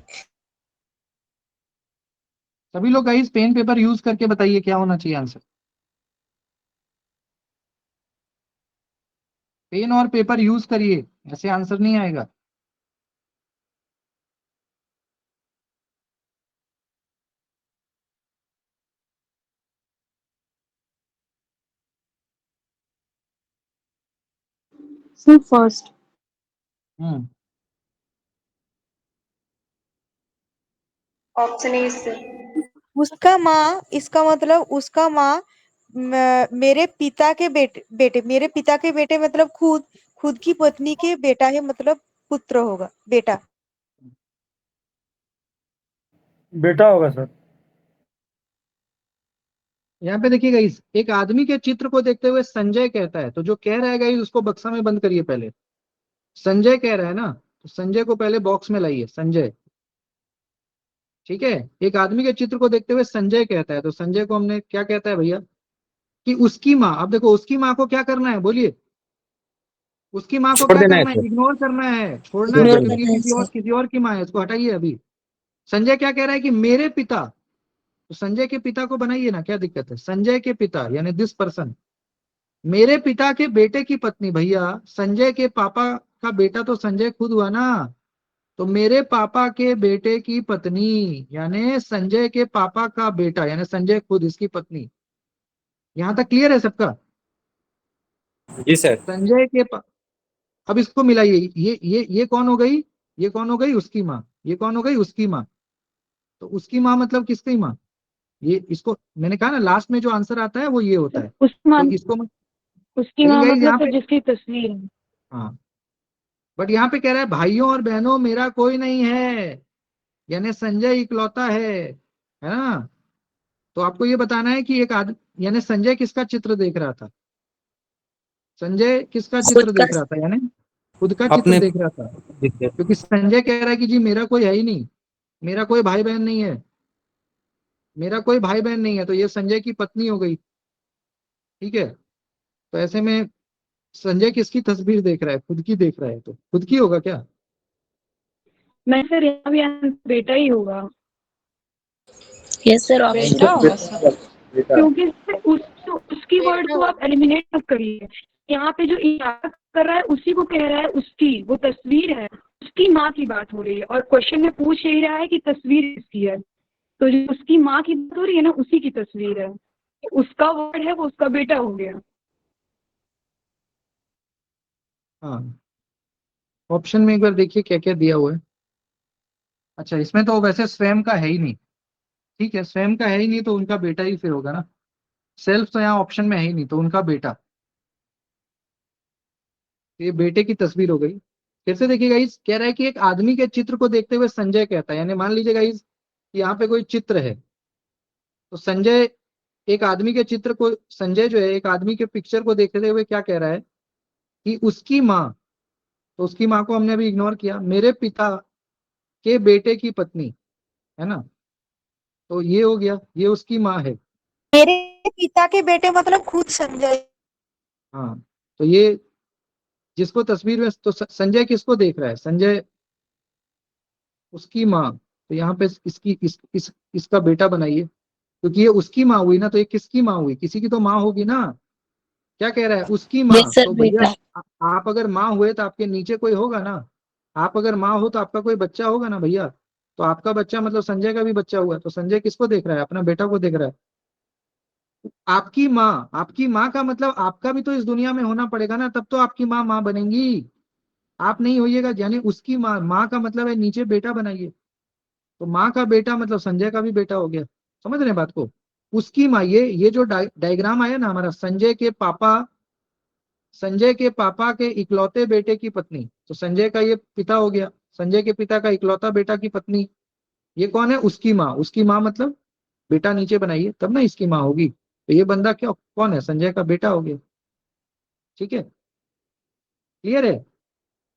सभी लोग गाइस पेन पेपर यूज करके बताइए क्या होना चाहिए आंसर। पेन और पेपर यूज करिए, ऐसे आंसर नहीं आएगा। Sir first. Hmm option A sir. उसका माँ, इसका मतलब उसका माँ मेरे पिता के बेटे मेरे पिता के बेटे मतलब खुद की पत्नी के बेटा है, मतलब पुत्र होगा, बेटा। बेटा होगा सर। यहाँ पे देखिए गाइस, एक आदमी के चित्र को देखते हुए संजय कहता है, तो जो कह रहा है गाइस उसको बक्सा में बंद करिए पहले। संजय कह रहा है ना, तो संजय को पहले बॉक्स में लाइए, संजय। ठीक है। एक आदमी के चित्र को देखते हुए संजय कहता है, तो संजय को हमने क्या कहता है भैया कि उसकी माँ। अब देखो उसकी माँ को क्या करना है, बोलिए। उसकी माँ को छोड़ क्या देना है करना है, सर, इग्नोर करना है, छोड़ना है छोड़ इग्नोर सर, देना क्योंकि करना है ये सर। किसी और की माँ है, इसको हटाइए अभी। संजय क्या कह रहा है कि मेरे पिता, तो संजय के पिता को बनाइए ना, क्या दिक्कत है। संजय के पिता यानी दिस पर्सन, मेरे पिता के बेटे की पत्नी। भैया संजय के पापा का बेटा तो संजय खुद हुआ ना, तो मेरे पापा के बेटे की पत्नी यानी संजय के पापा का बेटा यानी संजय खुद, इसकी पत्नी। यहां तक क्लियर है सबका। जी सर। संजय के अब इसको मिलाइए, ये कौन हो गई, ये कौन हो गई, उसकी माँ। ये कौन हो गई, उसकी माँ। तो उसकी माँ मतलब किसकी माँ, ये इसको मैंने कहा ना लास्ट में जो आंसर आता है वो ये होता है। उसकी माँ तो इसको उसकी लेकिन माँ गाइस मतलब यहाँ सर पे, जिसकी तस्वीर है। हाँ बट यहाँ पे कह रहा है भाइयों और बहनों मेरा कोई नहीं है, यानी संजय इकलौता है ना। तो आपको ये बताना है कि एक आदमी यानी संजय किसका चित्र देख रहा था, संजय किसका खुद चित्र का। देख रहा था, यानी खुद का चित्र अपने देख रहा था। क्योंकि संजय कह रहा है कि जी मेरा कोई है ही नहीं, मेरा कोई भाई बहन नहीं है, मेरा कोई भाई बहन नहीं है, तो ये संजय की पत्नी हो गई। ठीक है। तो ऐसे में संजय किसकी तस्वीर देख रहा है, खुद की देख रहा है, तो खुद की होगा क्या। मैं सर यहाँ भी आंसर बेटा ही होगा, यस सर, ऑप्शन बेटा होगा सर। क्योंकि उसकी वर्ड को आप एलिमिनेट मत करिए। यहाँ पे जो इशारा कर रहा है उसी को कह रहा है, उसकी वो तस्वीर है, उसकी माँ की बात हो रही है, और क्वेश्चन में पूछ यही रहा है कि तस्वीर किसकी है। तो जो उसकी माँ की बात हो रही है ना, उसी की तस्वीर है। उसका वर्ड है, वो उसका बेटा हो गया। हाँ ऑप्शन में एक बार देखिए क्या क्या दिया हुआ है। अच्छा इसमें तो वैसे स्वयं का है ही नहीं। ठीक है, स्वयं का है ही नहीं तो उनका बेटा ही फिर होगा ना। सेल्फ तो यहाँ ऑप्शन में है ही नहीं, तो उनका बेटा। ये बेटे की तस्वीर हो गई। फिर से देखिए गाइस, कह रहा है कि एक आदमी के चित्र को देखते हुए संजय कहता है, यानी मान लीजिए गाइस कि यहाँ पे कोई चित्र है, तो संजय एक आदमी के चित्र को, संजय जो है एक आदमी के पिक्चर को देखते हुए क्या कह रहा है कि उसकी माँ, तो उसकी माँ को हमने अभी इग्नोर किया, मेरे पिता के बेटे की पत्नी, है ना। तो ये हो गया, ये उसकी माँ है। मेरे पिता के बेटे मतलब खुद संजय। हाँ तो ये जिसको तस्वीर में, तो संजय किसको देख रहा है, संजय उसकी माँ। तो यहाँ पे इसकी इसका बेटा बनाइए, क्योंकि ये उसकी माँ हुई ना, तो ये किसकी माँ हुई, किसी की तो माँ होगी ना। क्या कह रहा है, उसकी माँ, यस सर, तो भैया बेटा। आप अगर माँ हुए तो आपके नीचे कोई होगा ना। आप अगर माँ हो तो आपका कोई बच्चा होगा ना भैया। तो आपका बच्चा मतलब संजय का भी बच्चा हुआ, तो संजय किसको देख रहा है, अपना बेटा को देख रहा है। आपकी माँ का मतलब आपका भी तो इस दुनिया में होना पड़ेगा ना, तब तो आपकी माँ माँ बनेंगी। आप नहीं होइएगा, यानी उसकी माँ, माँ का मतलब है नीचे बेटा बनाइए। तो माँ का बेटा मतलब संजय का भी बेटा हो गया। समझ रहे हैं बात को। उसकी माँ, ये जो डायग्राम आया ना हमारा, संजय के पापा के इकलौते बेटे की पत्नी, तो संजय का ये पिता हो गया, संजय के पिता का इकलौता बेटा की पत्नी। ये कौन है, उसकी माँ। उसकी माँ मतलब बेटा नीचे बनाइए तब ना इसकी माँ होगी। तो ये बंदा क्या कौन है, संजय का बेटा हो गया। ठीक है, क्लियर है।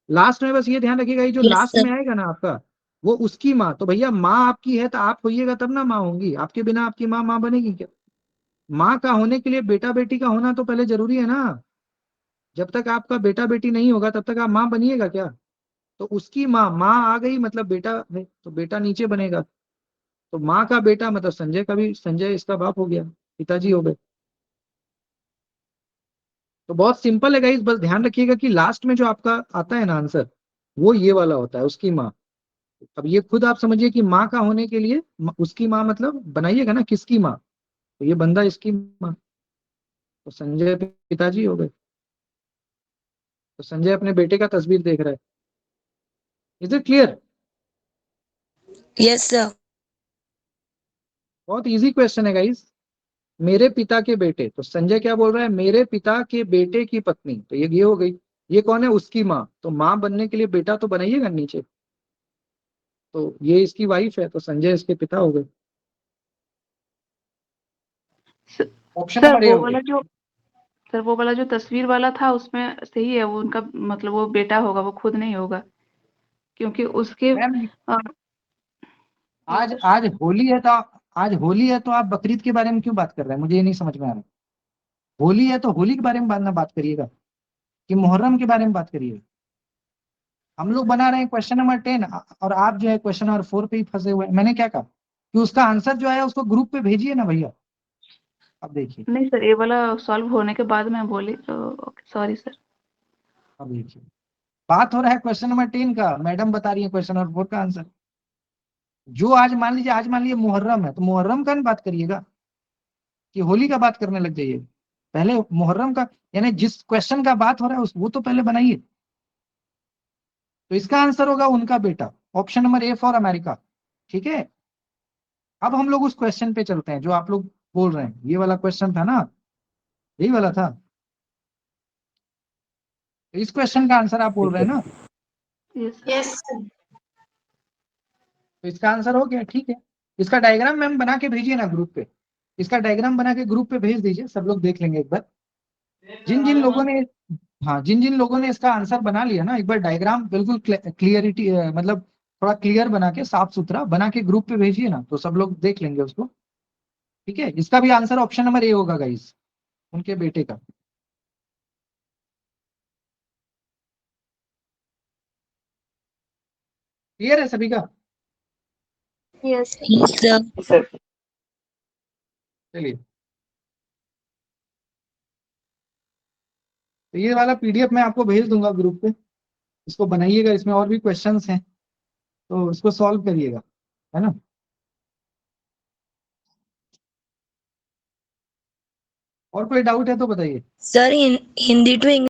लास्ट में बस ये ध्यान रखिएगा, ये जो यस लास्ट सर। में आएगा ना आपका, वो उसकी माँ। तो भैया माँ आपकी है तो आप होइएगा तब ना माँ होंगी, आपके बिना आपकी माँ माँ बनेगी क्या। माँ का होने के लिए बेटा बेटी का होना तो पहले जरूरी है ना। जब तक आपका बेटा बेटी नहीं होगा तब तक आप माँ बनिएगा क्या। तो उसकी माँ, माँ आ गई मतलब बेटा है, तो बेटा नीचे बनेगा। तो माँ का बेटा मतलब संजय का भी, संजय इसका बाप हो गया, पिताजी हो गए। तो बहुत सिंपल है गाइस, बस ध्यान रखिएगा कि लास्ट में जो आपका आता है ना आंसर, वो ये वाला होता है, उसकी माँ। अब ये खुद आप समझिए कि माँ का होने के लिए उसकी माँ मतलब बनाइएगा ना किसकी माँ, तो ये बंदा इसकी माँ। तो संजय पिताजी हो गए। तो संजय अपने बेटे का तस्वीर देख रहा है। Is it clear. Yes sir. बहुत इजी क्वेश्चन है गाइस। मेरे पिता के बेटे, तो संजय क्या बोल रहा है, मेरे पिता के बेटे की पत्नी, तो ये हो गई। ये कौन है, उसकी माँ। तो माँ बनने के लिए बेटा तो बनाइएगा नीचे। तो ये इसकी वाइफ है, तो संजय इसके पिता हो गए। ऑप्शन सर नंबर ए वो हो गया। वाला जो सर वो वाला जो तस्वीर वाला था उसमें सही है, वो उनका मतलब वो बेटा होगा, वो खुद नहीं होगा, क्योंकि उसके मैम आज होली है तो आप बकरीद के बारे में क्यों बात कर रहे हैं? मुझे ये नहीं समझ में आ रहा। होली है तो होली के बारे में बात करिएगा कि मुहर्रम के बारे में बात करिएगा। हम लोग बना रहे हैं क्वेश्चन नंबर 10 और आप जो है क्वेश्चन नंबर 4 पे ही फंसे हुए हैं। मैंने क्या कहा कि उसका आंसर जो है उसको ग्रुप पे भेजिए ना भैया। अब देखिए, नहीं सर, ये वाला सॉल्व होने के बाद मैं बोली तो सॉरी सर। अब देखिए, बात हो रहा है क्वेश्चन नंबर 10 का, मैडम बता रही है क्वेश्चन नंबर 4 का आंसर। जो आज मान लीजिए मुहर्रम है तो मुहर्रम का बात करिएगा कि होली का बात करने लग जाइए। पहले मुहर्रम का, यानी जिस क्वेश्चन का बात हो रहा है वो तो पहले बनाइए। तो इसका आंसर होगा उनका बेटा, option number A for America. ठीक है, अब हम लोग उस क्वेश्चन पे चलते हैं जो आप लोग बोल रहे हैं। ये वाला क्वेश्चन था ना, यही वाला था। तो इस क्वेश्चन का आंसर आप बोल रहे हैं ना, यस तो इसका आंसर हो गया। ठीक है, इसका डायग्राम मैम बना के भेजिए ना ग्रुप पे। इसका डायग्राम बना के ग्रुप पे भेज दीजिए, सब लोग देख लेंगे एक बार। जिन जिन लोगों ने, हाँ, जिन जिन लोगों ने इसका आंसर बना लिया ना, एक बार डायग्राम बिल्कुल क्लियरिटी, मतलब थोड़ा क्लियर बना के, साफ सुथरा बना के ग्रुप पे भेजिए ना, तो सब लोग देख लेंगे उसको। ठीक है, इसका भी आंसर ऑप्शन नंबर ए होगा गाइस, उनके बेटे का। क्लियर है सभी का? Yes Yes, sir. सर चलिए, तो ये वाला पीडीएफ मैं आपको भेज दूंगा ग्रुप पे, इसको बनाइएगा। इसमें और भी क्वेश्चंस हैं तो इसको सॉल्व करिएगा, है ना। और कोई डाउट है तो बताइए। Sir, in Hindi to English.